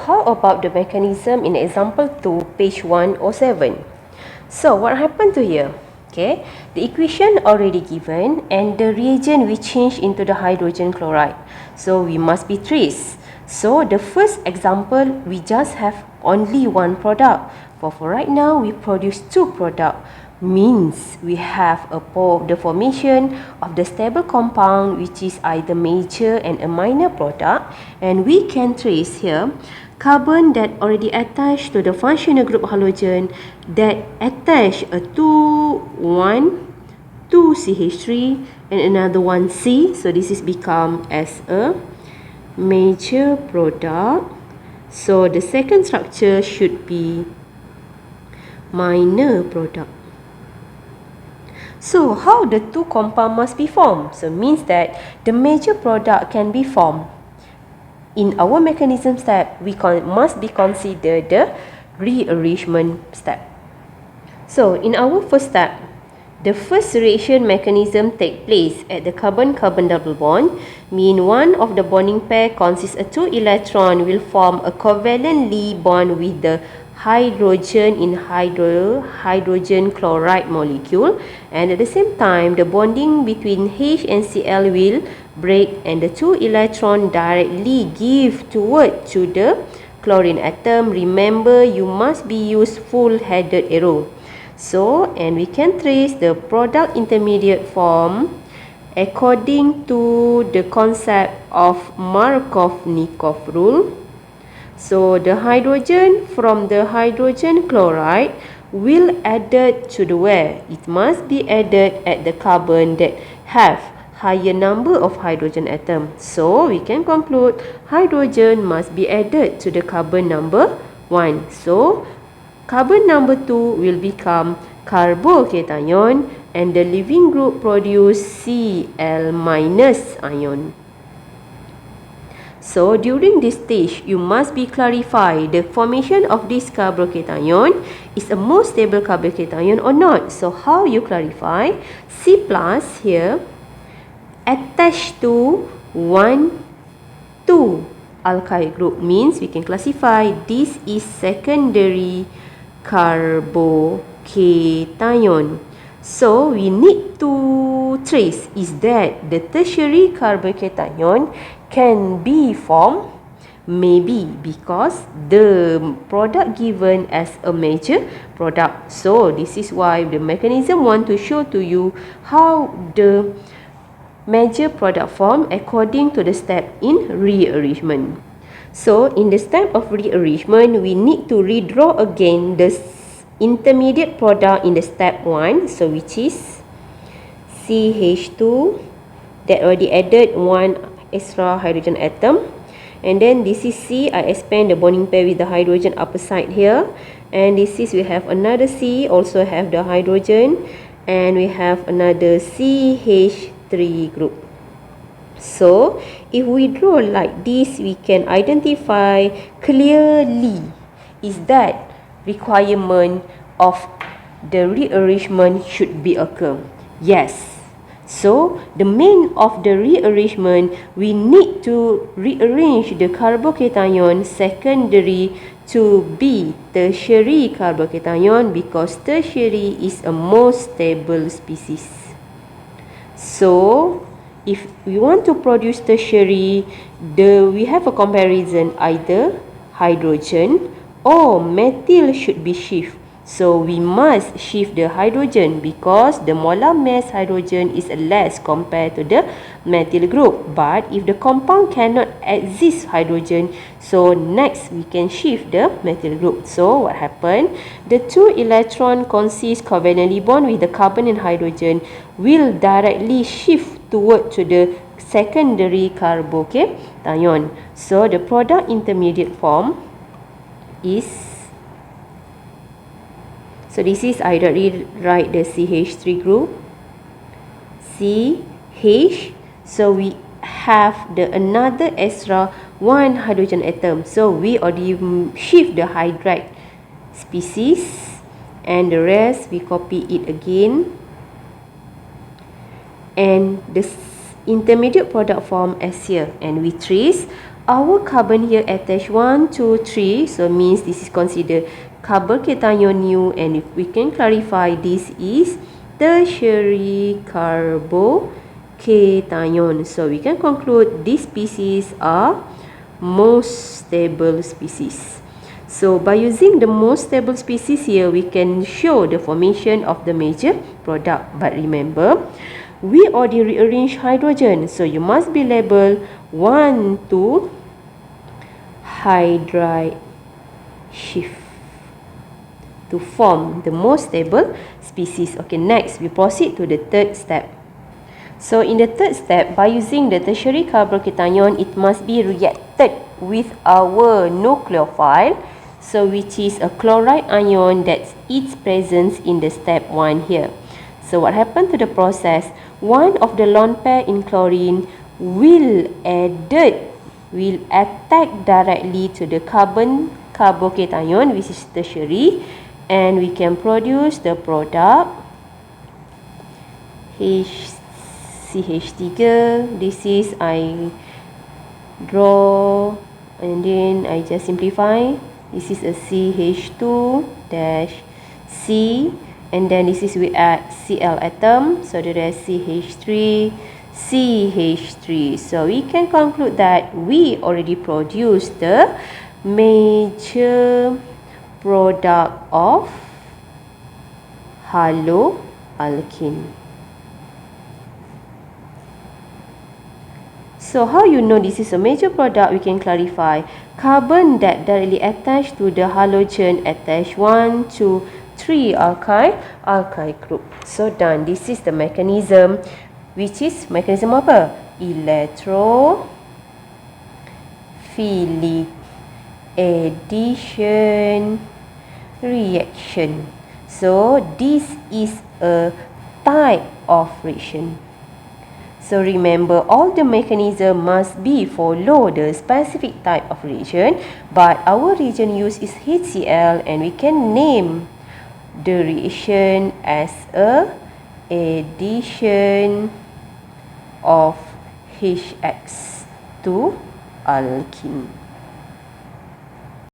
how about the mechanism in example 2, page 107? So what happened to here? Okay, the equation already given and the reagent we change into the hydrogen chloride. So we must be trace. So the first example, we just have only one product. For right now, we produce two products. Means we have the formation of the stable compound, which is either major and a minor product, and we can trace here carbon that already attached to the functional group halogen that attach a 2CH3 and another one C. So this is become as a major product. So the second structure should be minor product. So how the two compound must be formed? So means that the major product can be formed. In our mechanism step, we must be considered the rearrangement step. So in our first step, the first reaction mechanism take place at the carbon-carbon double bond. Mean one of the bonding pair consists of two electron will form a covalently bond with the hydrogen in hydrogen chloride molecule, and at the same time the bonding between H and Cl will break and the two electron directly give toward to the chlorine atom. Remember, you must be use full headed arrow. So, and we can trace the product intermediate form according to the concept of Markov-Nikov rule. So the hydrogen from the hydrogen chloride will added to the where? It must be added at the carbon that have higher number of hydrogen atom. So we can conclude hydrogen must be added to the carbon number 1. So carbon number 2 will become carbocation and the leaving group produce Cl minus ion. So during this stage, you must be clarify the formation of this carbocation is a more stable carbocation or not. So how you clarify? C plus here attached to 1, 2 alkyl group means we can classify this is secondary carbocation. So we need to trace is that the tertiary carbocation can be formed? Maybe because the product given as a major product. So this is why the mechanism want to show to you how the major product form according to the step in rearrangement. So in the step of rearrangement, we need to redraw again the intermediate product in the step 1, so which is CH2 that already added one extra hydrogen atom, and then this is C. I expand the bonding pair with the hydrogen upper side here, and this is we have another C, also have the hydrogen, and we have another CH3 group. So if we draw like this, we can identify clearly is that requirement of the rearrangement should be occur. Yes. So the main of the rearrangement, we need to rearrange the carbocation secondary to be tertiary carbocation because tertiary is a more stable species. So if we want to produce tertiary, we have a comparison either hydrogen or methyl should be shift. So we must shift the hydrogen because the molar mass hydrogen is less compared to the methyl group. But if the compound cannot exist hydrogen, so next we can shift the methyl group. So what happened? The two electron consist covalently bond with the carbon and hydrogen will directly shift toward to the secondary carbocation. So the product intermediate form is, so this is I directly write the CH3 group, CH. So we have the another extra one hydrogen atom. So we already shift the hydride species, and the rest we copy it again. And the intermediate product form as here, and we trace our carbon here attached 1, 2, 3, so means this is considered carbocation new, and if we can clarify, this is tertiary carbocation. So we can conclude these species are most stable species. So by using the most stable species here, we can show the formation of the major product. But remember, we already rearrange hydrogen, so you must be label 1 to hydride shift to form the most stable species. Okay, next we proceed to the third step. So in the third step, by using the tertiary carbocation, it must be reacted with our nucleophile, so which is a chloride ion that's its presence in the step 1 here. So what happened to the process? One of the lone pair in chlorine will attack directly to the carbon carbocation, which is tertiary, and we can produce the product CH3. This is, I draw and then I just simplify. This is a CH2-C, and then this is we add Cl atom, so there is CH3, CH3. So we can conclude that we already produced the major product of haloalkene. So how you know this is a major product? We can clarify. Carbon that directly attached to the halogen attach 1, 2, 3 alkyl group. So done. This is the mechanism, which is mechanism apa? Electrophilic addition reaction. So this is a type of reaction. So remember, all the mechanism must be follow the specific type of reaction, but our reaction used is HCl, and we can name the reaction as a addition of HX to alkene.